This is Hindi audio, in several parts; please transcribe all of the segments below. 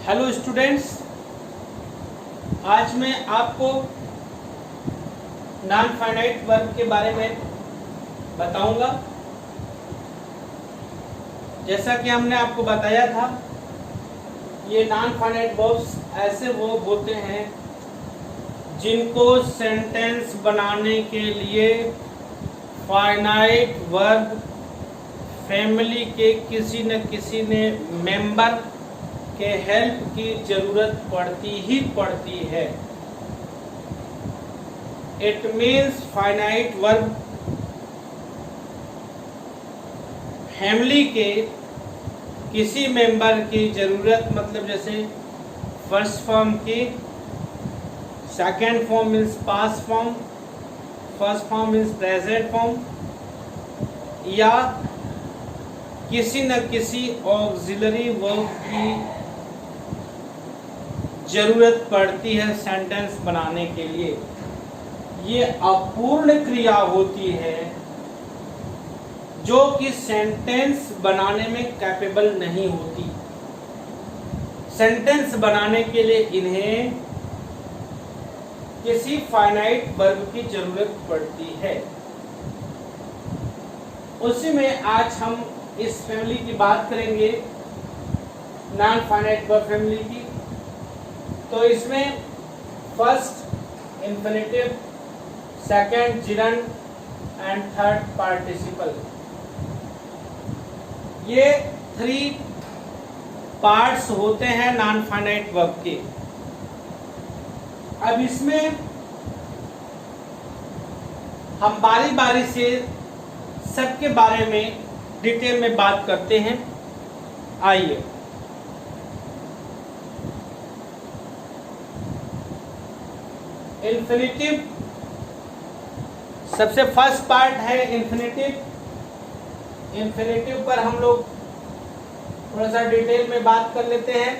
हेलो स्टूडेंट्स, आज मैं आपको नॉन फाइनाइट वर्ब के बारे में बताऊंगा। जैसा कि हमने आपको बताया था, ये नॉन फाइनाइट वर्ब्स ऐसे वर्ब होते हैं जिनको सेंटेंस बनाने के लिए फाइनाइट वर्ब फैमिली के किसी न किसी ने मेंबर के हेल्प की जरूरत पड़ती ही पड़ती है। It means finite verb family के किसी मेंबर की जरूरत, मतलब जैसे फर्स्ट फॉर्म की, second form means past form, first form means present form, या किसी न किसी ऑक्सिलरी वर्ब की जरूरत पड़ती है सेंटेंस बनाने के लिए। ये अपूर्ण क्रिया होती है जो कि सेंटेंस बनाने में कैपेबल नहीं होती। सेंटेंस बनाने के लिए इन्हें किसी फाइनाइट वर्ब की जरूरत पड़ती है। उसी में आज हम इस फैमिली की बात करेंगे, नॉन फाइनाइट वर्ब फैमिली की। तो इसमें first infinitive, second gerund and third participle, ये 3 पार्ट्स होते हैं नॉन फाइनाइट वर्ब के। अब इसमें हम बारी बारी से सबके बारे में डिटेल में बात करते हैं। आइए, इन्फिनिटिव सबसे फर्स्ट पार्ट है इन्फिनिटिव। इन्फिनिटिव पर हम लोग थोड़ा सा डिटेल में बात कर लेते हैं।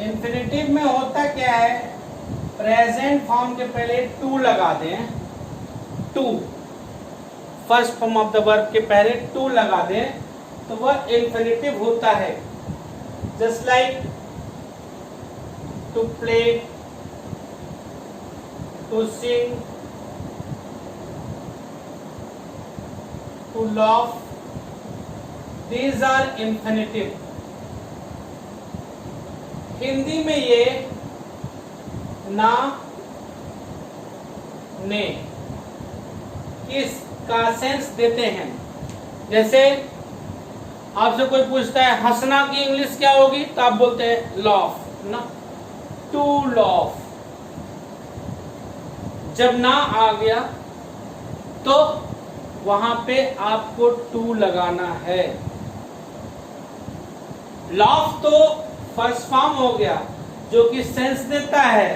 इन्फिनिटिव में होता क्या है, प्रेजेंट फॉर्म के पहले टू लगा दें, to, first form of the verb के पहले टू लगा दें तो वह इन्फिनिटिव होता है। Just like to play, to sing, to laugh, these are infinitive. Hindi में ये ना, ने इसका सेंस देते हैं। जैसे आपसे कोई पूछता है हंसना की इंग्लिश क्या होगी, तो आप बोलते हैं लॉफ, ना, टू लॉफ। जब ना आ गया तो वहां पे आपको टू लगाना है। लॉफ तो फर्स्ट फॉर्म हो गया जो कि सेंस देता है,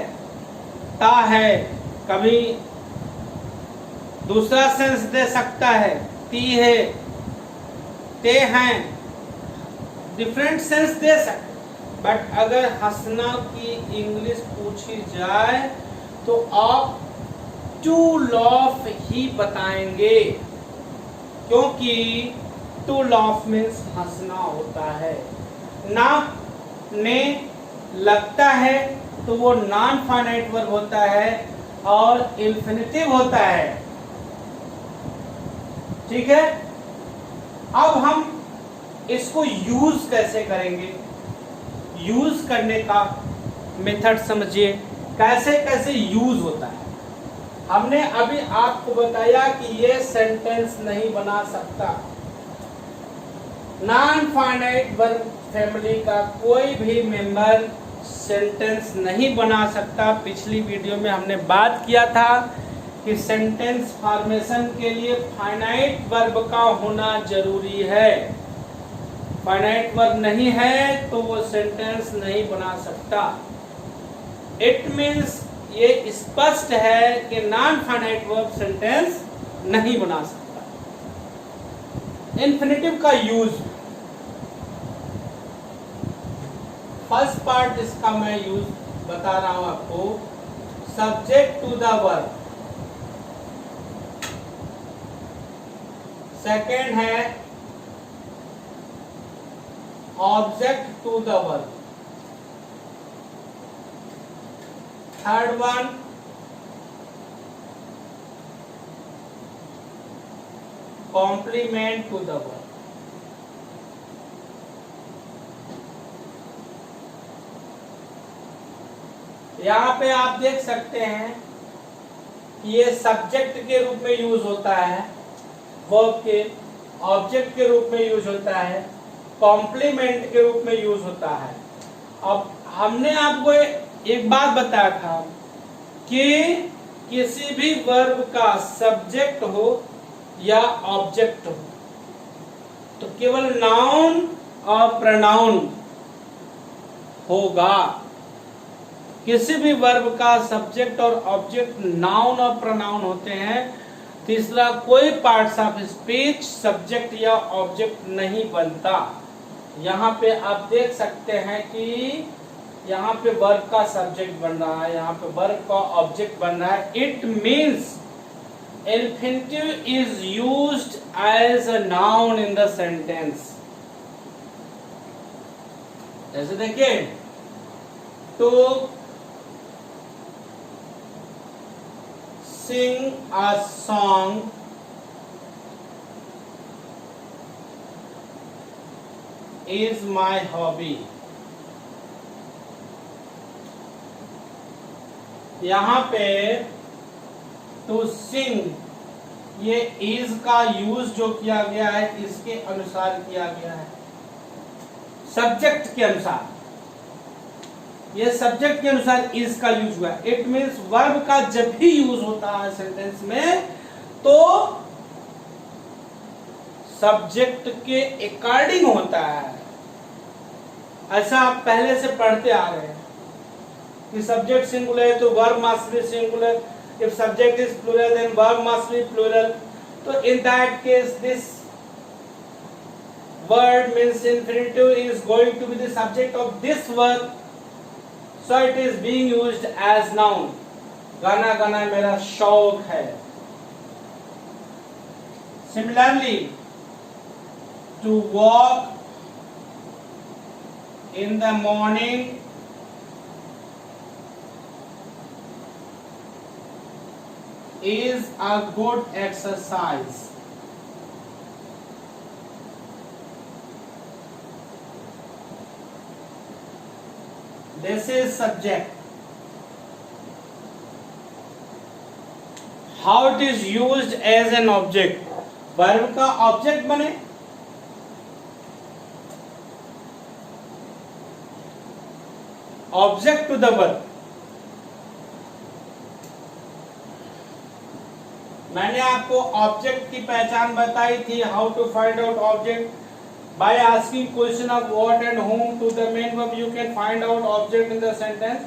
ता है, कभी दूसरा सेंस दे सकता है, ती है, ते हैं, डिफरेंट सेंस दे सकते। बट अगर हंसना की इंग्लिश पूछी जाए तो आप टू लॉफ ही बताएंगे, क्योंकि टू लॉफ मीन्स हंसना होता है। ना, ने लगता है तो वो नॉन फाइनाइट वर्ब होता है और इन्फिनिटिव होता है। ठीक है, अब हम इसको यूज कैसे करेंगे, यूज करने का मेथड समझिए, कैसे कैसे यूज होता है। हमने अभी आपको बताया कि ये सेंटेंस नहीं बना सकता। नॉन फाइनाइट वर्ब फैमिली का कोई भी मेंबर सेंटेंस नहीं बना सकता। पिछली वीडियो में हमने बात किया था कि सेंटेंस फॉर्मेशन के लिए फाइनाइट वर्ब का होना जरूरी है। फाइनाइट वर्ब नहीं है तो वो सेंटेंस नहीं बना सकता। इट मीन्स ये स्पष्ट है कि नॉन फाइनाइट वर्ब सेंटेंस नहीं बना सकता। इन्फिनिटिव का यूज, फर्स्ट पार्ट इसका मैं यूज बता रहा हूं आपको। Subject to the verb, second है object to the verb, third one complement to the verb. यहां पे आप देख सकते हैं कि ये सब्जेक्ट के रूप में यूज होता है, वर्ब के ऑब्जेक्ट के रूप में यूज होता है, कॉम्प्लीमेंट के रूप में यूज होता है। अब हमने आपको एक बात बताया था कि किसी भी वर्ब का सब्जेक्ट हो या ऑब्जेक्ट हो तो केवल नाउन और प्रोनाउन होगा। किसी भी वर्ब का सब्जेक्ट और ऑब्जेक्ट नाउन और प्रोनाउन होते हैं। तीसरा कोई पार्ट्स ऑफ स्पीच सब्जेक्ट या ऑब्जेक्ट नहीं बनता। यहाँ पे आप देख सकते हैं कि यहाँ पे वर्ब का सब्जेक्ट बन रहा है, यहाँ पे वर्ब का ऑब्जेक्ट बन रहा है। It means infinitive is used as a noun in the sentence। जैसे देखिए to sing a song is my hobby। यहाँ पे टू सिंग ये इज का यूज जो किया गया है इसके अनुसार किया गया है, सब्जेक्ट के अनुसार। ये सब्जेक्ट के अनुसार इज का यूज हुआ है। इट मीन्स वर्ब का जब भी यूज होता है सेंटेंस में तो सब्जेक्ट के अकॉर्डिंग होता है। ऐसा आप पहले से पढ़ते आ रहे हैं कि सब्जेक्ट सिंगुलर है तो verb must be singular. If subject is plural, then verb must be plural. So in that case, this word means infinitive is going to be the subject of this verb. So it is being used as noun. गाना गाना मेरा शौक है। Similarly, to walk in the morning is a good exercise। This is subject। How it is used as an object। Verb का ऑब्जेक्ट बने ऑब्जेक्ट टू द वर्ब। मैंने आपको ऑब्जेक्ट की पहचान बताई थी, how to find out object by asking question of what and whom to the main verb you can find out object in the sentence।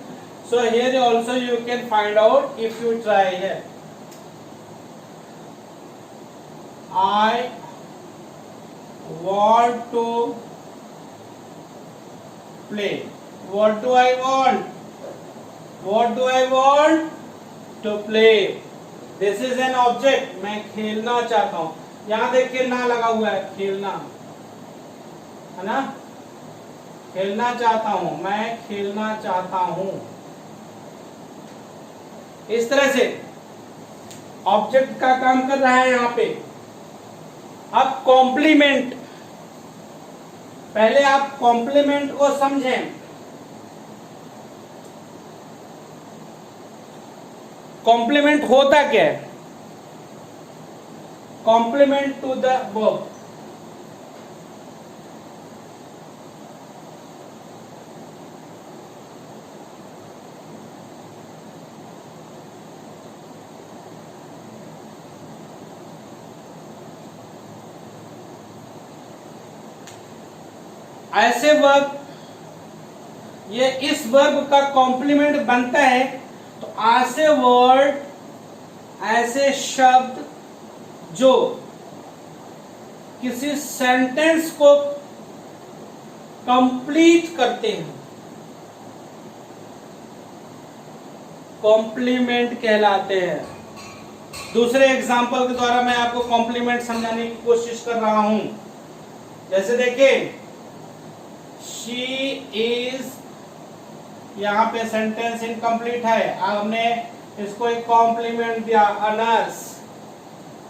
So here also you can find out if you try here। I want to play। What do I want? What do I want? To play। This is an object. मैं खेलना चाहता हूं। यहां देखिए ना लगा हुआ है, खेलना है ना, खेलना चाहता हूं, मैं खेलना चाहता हूं। इस तरह से ऑब्जेक्ट का काम कर रहा है यहां पे। अब कॉम्प्लीमेंट, पहले आप कॉम्प्लीमेंट को समझें। कॉम्प्लीमेंट होता क्या है? Complement to the verb. ऐसे वर्ब, ये इस वर्ब का कॉम्प्लीमेंट बनता है तो ऐसे वर्ड, ऐसे शब्द जो किसी सेंटेंस को कंप्लीट करते हैं कॉम्प्लीमेंट कहलाते हैं। दूसरे एग्जाम्पल के द्वारा मैं आपको कॉम्प्लीमेंट समझाने की कोशिश कर रहा हूं। जैसे देखिए, शी इज, यहाँ पे सेंटेंस इनकम्प्लीट है। अब हमने इसको एक कॉम्प्लीमेंट दिया, अ नर्स।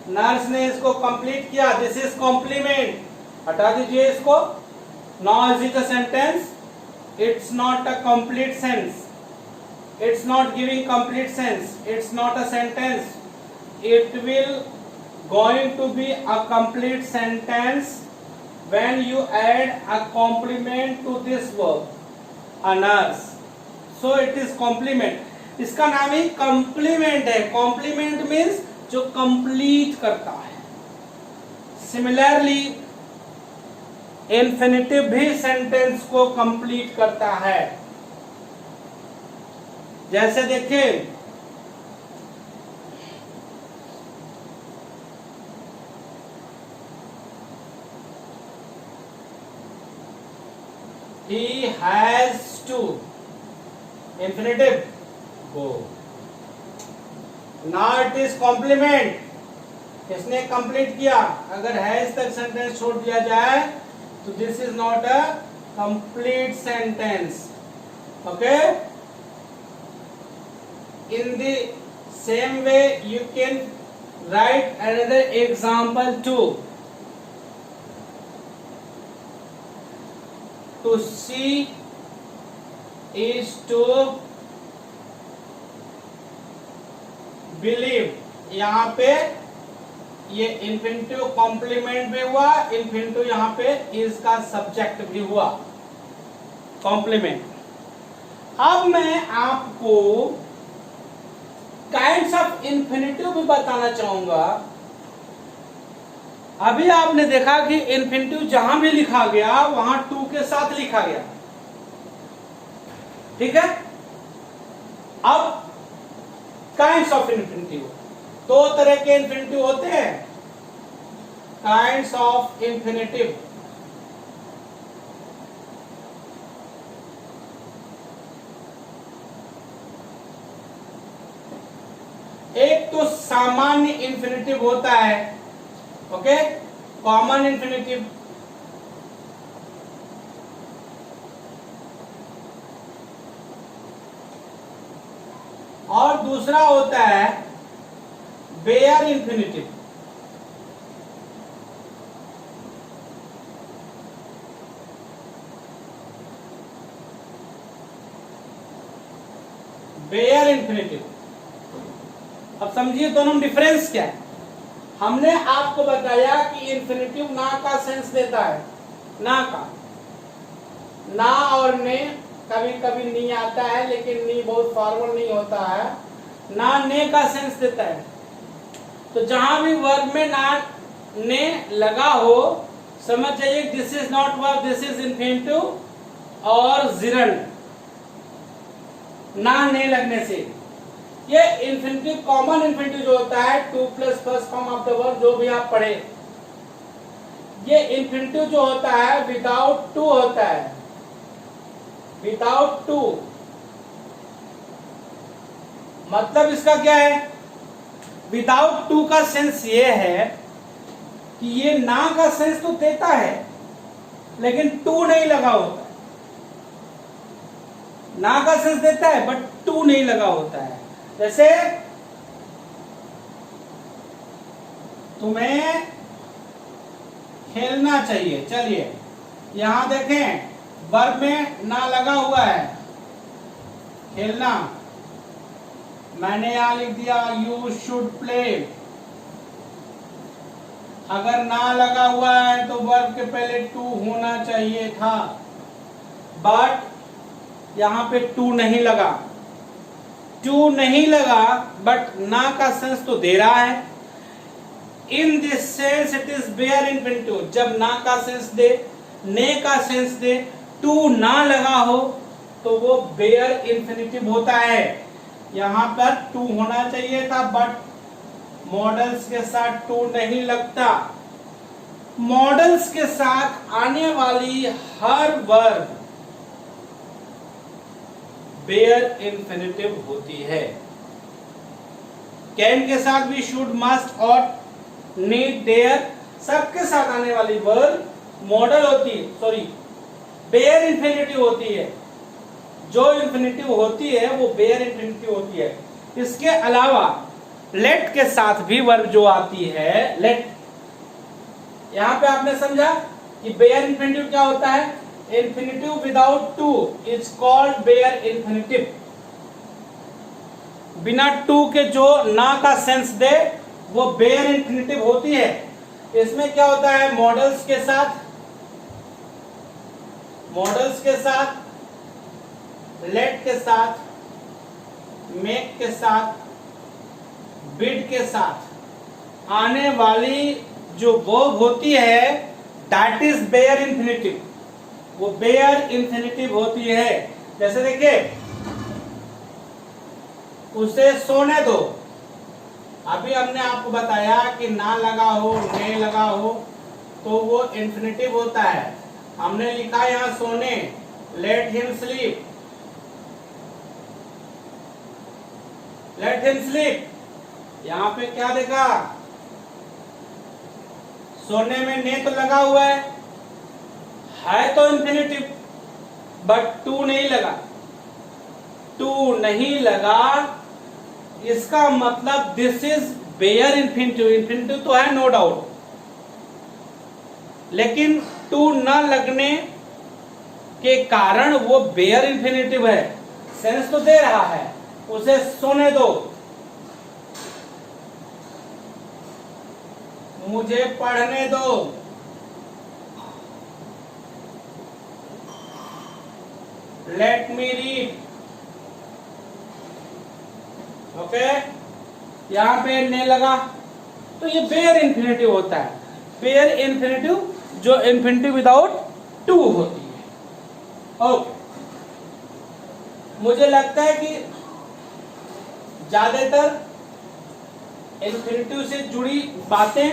नर्स ने इसको कंप्लीट किया, दिस इज कॉम्प्लीमेंट। हटा दीजिए इसको। Now is it a sentence? It's not a complete sense, it's not giving complete sense, it's not a sentence. It will going to be a complete sentence when you add a complement to this verb, a nurse. So it is complement. इसका नाम ही complement है। Complement means जो complete करता है। Similarly, infinitive भी sentence को complete करता है। जैसे देखिए, he has to, infinitive, go. Now it is complement, इसने कंप्लीट किया। अगर हैज तक सेंटेंस छोड़ दिया जाए तो this is not a complete sentence. Okay, in the same way you can write another example too. To see is to believe। यहाँ पे ये इन्फिनिटिव कॉम्प्लीमेंट भी हुआ, इन्फिनिटिव यहाँ पे is का सब्जेक्ट भी हुआ, कॉम्प्लीमेंट। अब मैं आपको काइंड्स ऑफ इन्फिनिटिव भी बताना चाहूंगा। अभी आपने देखा कि इन्फिनिटिव जहां भी लिखा गया वहां टू के साथ लिखा गया, ठीक है। अब काइंड्स ऑफ इन्फिनिटिव, दो तरह के इन्फिनिटिव होते हैं। काइंड्स ऑफ इन्फिनिटिव, एक तो सामान्य इन्फिनिटिव होता है, ओके, कॉमन इन्फिनिटिव। और दूसरा होता है बेयर इन्फिनिटिव। बेयर इन्फिनिटिव, अब समझिए दोनों में डिफरेंस क्या है। हमने आपको बताया कि इन्फिनिटिव ना का सेंस देता है, ना का, ना और ने, कभी कभी नी आता है लेकिन नी बहुत फॉर्मल नहीं होता है, ना ने का सेंस देता है। तो जहां भी वर्ब में ना ने लगा हो, समझ जाइए this is not verb, this is infinitive और जिरंड, ना ने लगने से। ये इन्फिनिटिव, कॉमन इन्फिनिटिव जो होता है, two plus first form of the verb, जो भी आप पढ़े, ये इन्फिनिटिव जो होता है विदाउट टू होता है, विदाउट टू। मतलब इसका क्या है, विदाउट टू का सेंस ये है कि ये ना का सेंस तो देता है लेकिन टू नहीं लगा होता है। ना का सेंस देता है बट टू नहीं लगा होता है। जैसे तुम्हें खेलना चाहिए, चलिए यहां देखें वर्ब में ना लगा हुआ है, खेलना, मैंने यहां लिख दिया यू शुड प्ले। अगर ना लगा हुआ है तो वर्ब के पहले टू होना चाहिए था, बट यहां पे टू नहीं लगा, टू नहीं लगा बट ना का सेंस तो दे रहा है। In this sense it is bare infinitive. जब ना का सेंस दे, ने का सेंस दे, टू ना लगा हो तो वो बेयर इन्फिनिटिव होता है। यहां पर टू होना चाहिए था बट मॉडल्स के साथ टू नहीं लगता। मॉडल्स के साथ आने वाली हर वर्ब बेयर इन्फिनिटिव होती है। कैन के साथ भी should, must, ought, need, dare, सबके साथ आने वाली वर्ब मॉडल होती है, सॉरी बेयर इंफिनिटिव होती है। जो इंफिनिटिव होती है वो बेयर इंफिनिटिव होती है। इसके अलावा लेट के साथ भी वर्ब जो आती है, लेट, यहां पे आपने समझा कि बेयर इंफिनिटिव क्या होता है? Infinitive without to is called bare infinitive. बिना टू के जो ना का सेंस दे वो बेयर इंफिनिटिव होती है। इसमें क्या होता है? मॉडल्स के साथ, लेट के साथ, मेक के साथ, बिड के साथ आने वाली जो वर्ब होती है दैट इज बेयर इंफिनिटिव, वो बेयर इंफिनिटिव होती है। जैसे देखिए, उसे सोने दो, अभी हमने आपको बताया कि ना लगा हो, ने लगा हो तो वो इंफिनिटिव होता है। हमने लिखा यहां सोने, let him sleep, let him sleep. यहां पे क्या देखा? सोने में ने तो लगा हुआ है तो इंफिनिटिव, बट टू नहीं लगा। टू नहीं लगा इसका मतलब this is bare infinitive. Infinitive तो है नो डाउट, लेकिन टू न लगने के कारण वो बेयर इंफिनिटिव है। सेंस तो दे रहा है, उसे सोने दो, मुझे पढ़ने दो, लेट मी रीड। ओके, यहां पे ने लगा तो ये बेयर इंफिनिटिव होता है। बेयर इंफिनिटिव जो इंफिनिटिव विदाउट टू होती है। ओके, मुझे लगता है कि ज्यादातर इंफिनिटिव से जुड़ी बातें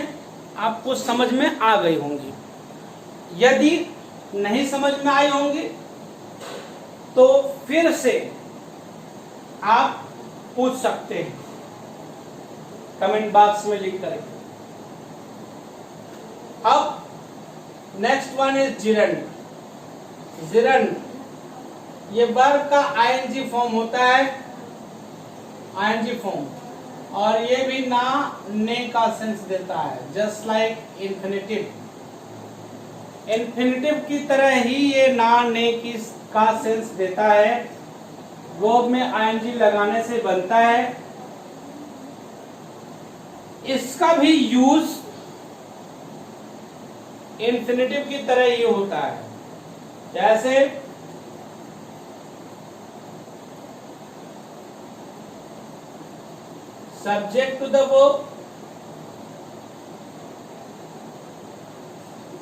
आपको समझ में आ गई होंगी। यदि नहीं समझ में आई होंगी तो फिर से आप पूछ सकते हैं, कमेंट बॉक्स में लिख कर। अब next one is gerund. Gerund ये वर्ब का आईएनजी फॉर्म होता है, आईएनजी फॉर्म, और ये भी ना ने का सेंस देता है, जस्ट लाइक इंफिनिटिव। इंफिनिटिव की तरह ही ये ना ने की का सेंस देता है। वर्ब में आईएनजी लगाने से बनता है। इसका भी यूज इंफिनिटिव की तरह ही होता है। जैसे subject to the verb,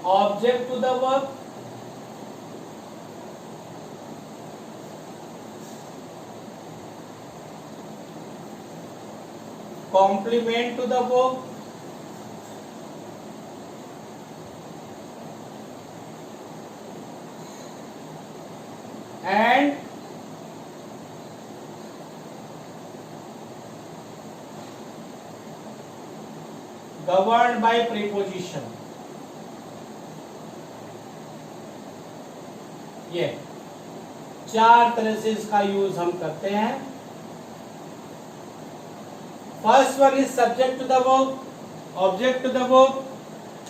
object to the verb, complement to the verb, and governed by preposition। ये चार तरह से इसका यूज हम करते हैं। First one is subject to the verb, object to the verb,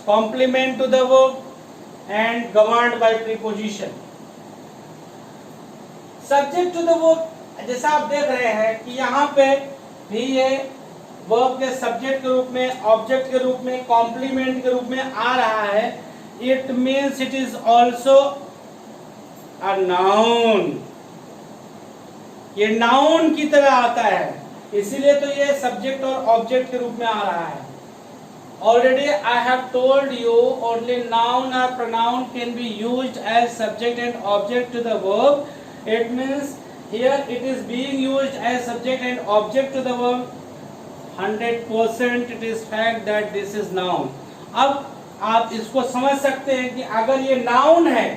complement to the verb and governed by preposition. Subject to the verb, जैसा आप देख रहे हैं कि यहाँ पे भी ये वर्ब के सब्जेक्ट के रूप में, ऑब्जेक्ट के रूप में, कॉम्प्लीमेंट के रूप में आ रहा है। It means it is also a noun. ये नाउन की तरह आता है, इसीलिए तो ये सब्जेक्ट और ऑब्जेक्ट के रूप में आ रहा है। Already I have told you only noun और pronoun can be used as subject and object to the verb. It means here it is being used as subject and object to the verb. 100% it is fact that this is noun। अब आप इसको समझ सकते हैं कि अगर ये नाउन है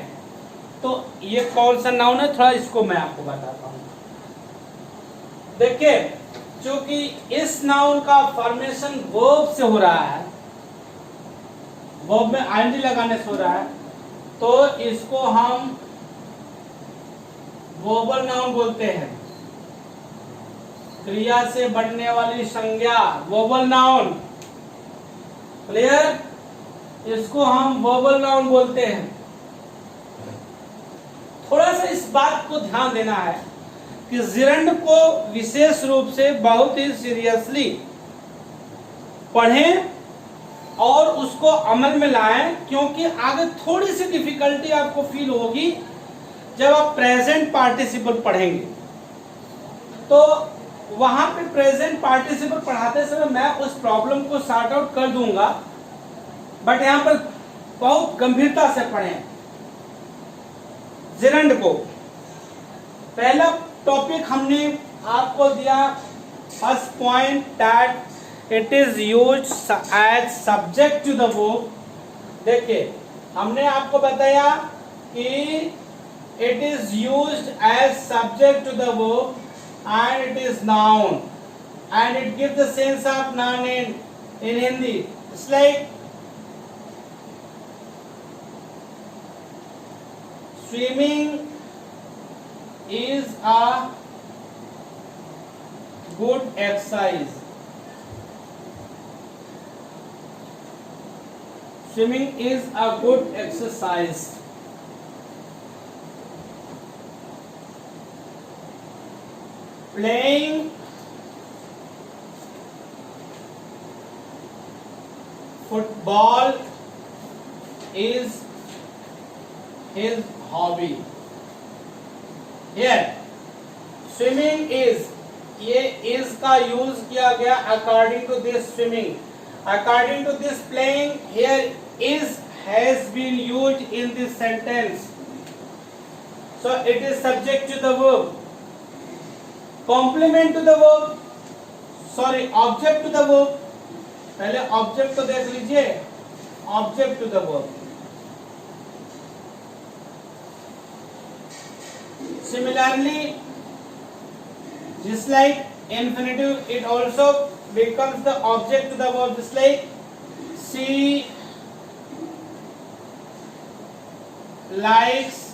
तो ये कौन सा नाउन है, थोड़ा इसको मैं आपको बताता हूं। देखिए चूंकि इस नाउन का फॉर्मेशन वर्ब से हो रहा है, वर्ब में आईएनजी लगाने से हो रहा है, तो इसको हम वर्बल नाउन बोलते हैं। क्रिया से बनने वाली संज्ञा वर्बल नाउन, क्लियर, इसको हम वर्बल नाउन बोलते हैं। थोड़ा सा इस बात को ध्यान देना है कि जिरंड को विशेष रूप से बहुत ही सीरियसली पढ़ें और उसको अमल में लाएं, क्योंकि आगे थोड़ी सी डिफिकल्टी आपको फील होगी जब आप प्रेजेंट पार्टिसिपल पढ़ेंगे। तो वहां पे प्रेजेंट पार्टिसिपल पढ़ाते समय मैं उस प्रॉब्लम को सॉर्ट आउट कर दूंगा, बट यहां पर बहुत गंभीरता से पढ़ें जिरंड को। पहला टॉपिक हमने आपको दिया, first point, that it is used as subject to the verb. देखिए हमने आपको बताया कि it is used as subject to the verb and it is noun and it gives the sense of noun in Hindi. It's like swimming is a good exercise. Swimming is a good exercise. Playing football is his hobby. Here swimming is, ये is का यूज किया गया according to this swimming. According to this playing, here is has been used in this sentence, so it is subject to the verb. Complement to the verb, sorry object to the verb, पहले ऑब्जेक्ट तो देख लीजिए, object to the verb. Similarly just like infinitive, it also becomes the object to the verb, just like she likes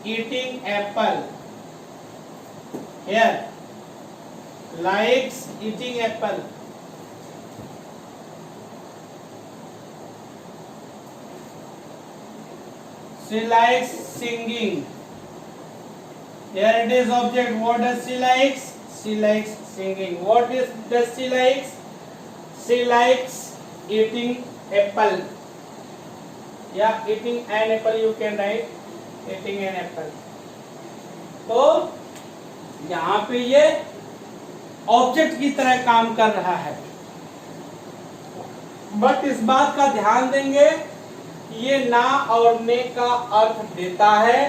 eating apple. Here likes eating apple. She likes singing. Here it is object. What does she likes? She likes singing. What is does she likes? She likes eating apple. Yeah, eating an apple you can write. Eating an apple. तो यहाँ पे ये ऑब्जेक्ट की तरह काम कर रहा है, बट इस बात का ध्यान देंगे ये ना और ने का अर्थ देता है,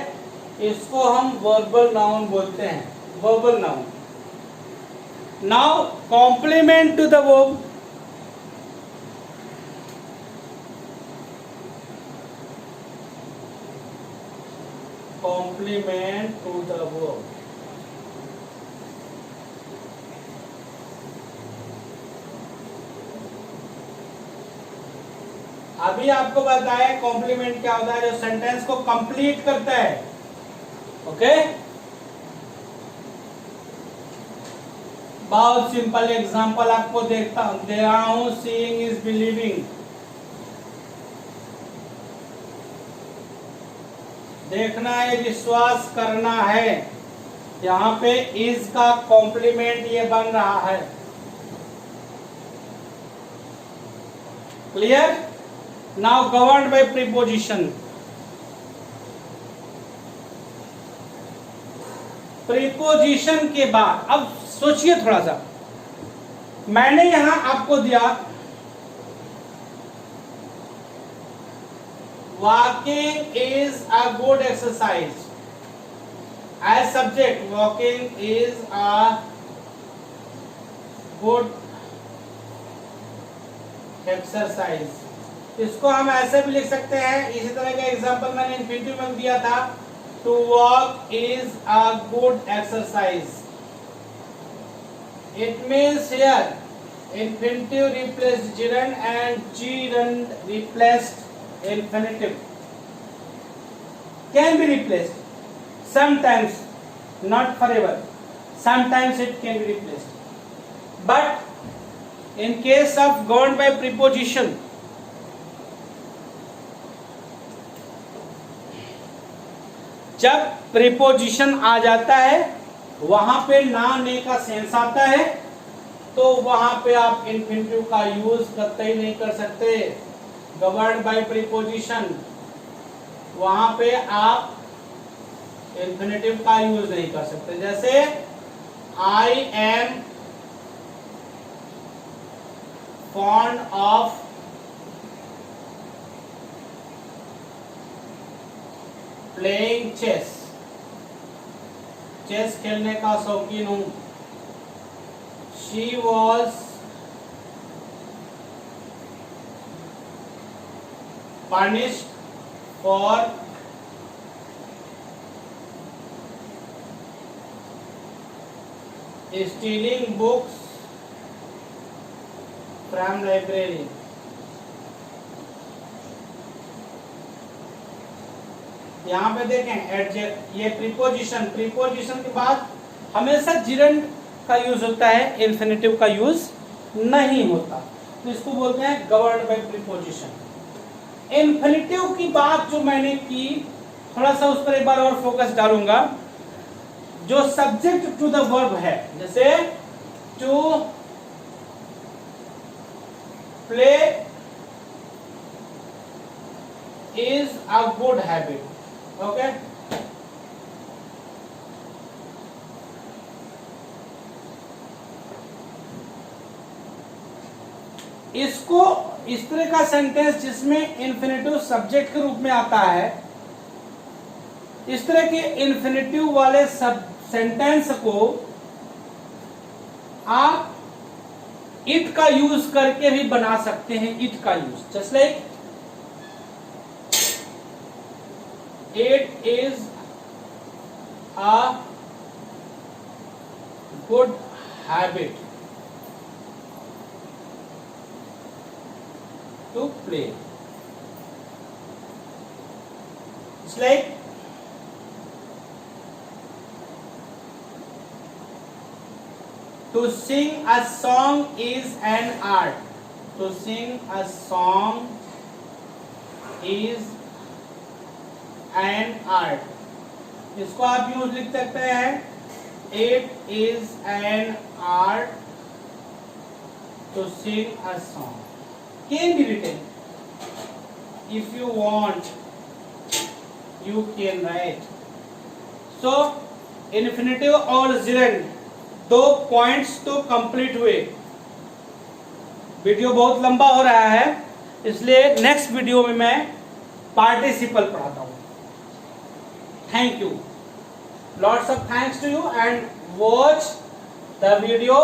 इसको हम वर्बल नाउन बोलते हैं, verbal noun. Now complement to the verb, complement to the verb. अभी आपको बताया कॉम्प्लीमेंट क्या होता है, जो सेंटेंस को कंप्लीट करता है। ओके, बहुत सिंपल एग्जांपल आपको दे रहा हूं, सीइंग इज बिलीविंग। देखना है, विश्वास करना है, यहाँ पे इज का कॉम्प्लीमेंट ये बन रहा है। Clear? Now governed by preposition. Preposition के बाद अब सोचिए थोड़ा सा, मैंने यहां आपको दिया walking is a good exercise as subject, walking is a good exercise। इसको हम ऐसे भी लिख सकते हैं, इसी तरह का एग्जांपल मैंने इन्फिनिटिव में दिया था, To walk is a good exercise. It means here infinitive replaced gerund and gerund replaced infinitive. Can be replaced. Sometimes, not forever. Sometimes it can be replaced. But in case of governed by preposition, जब प्रीपोजिशन आ जाता है वहां पे ना ने का सेंस आता है तो वहां पे आप इन्फिनिटिव का यूज करते ही नहीं कर सकते. गवर्न्ड बाय प्रीपोजिशन वहां पे आप इन्फिनिटिव का यूज नहीं कर सकते. जैसे I am fond of playing chess. Chess खेलने का शौकीन हूं. She was punished for stealing books from library. यहाँ पे देखें ये प्रीपोजिशन के बाद हमेशा जिरंड का यूज होता है, इन्फिनिटिव का यूज नहीं होता. तो इसको बोलते हैं गवर्न्ड बाय प्रीपोजिशन. इन्फिनिटिव की बात जो मैंने की थोड़ा सा उस पर एक बार और फोकस डालूंगा. जो सब्जेक्ट टू द वर्ब है, जैसे to play is a good habit. Okay, इसको इस तरह का सेंटेंस जिसमें इन्फिनिटिव सब्जेक्ट के रूप में आता है, इस तरह के इन्फिनिटिव वाले सेंटेंस को आप इट का यूज करके भी बना सकते हैं. इट का use just like it is a good habit to play. It's like to sing a song is an art. To sing a song is and art. इसको आप यूज लिख सकते हैं it is an art to sing a song. Can be written if you want you can write. So infinitive और जिरंड दो पॉइंट्स तो कंप्लीट हुए. वीडियो बहुत लंबा हो रहा है इसलिए नेक्स्ट वीडियो में मैं पार्टिसिपल पढ़ाता हूं. Thank you. Lots of thanks to you and watch the video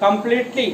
completely.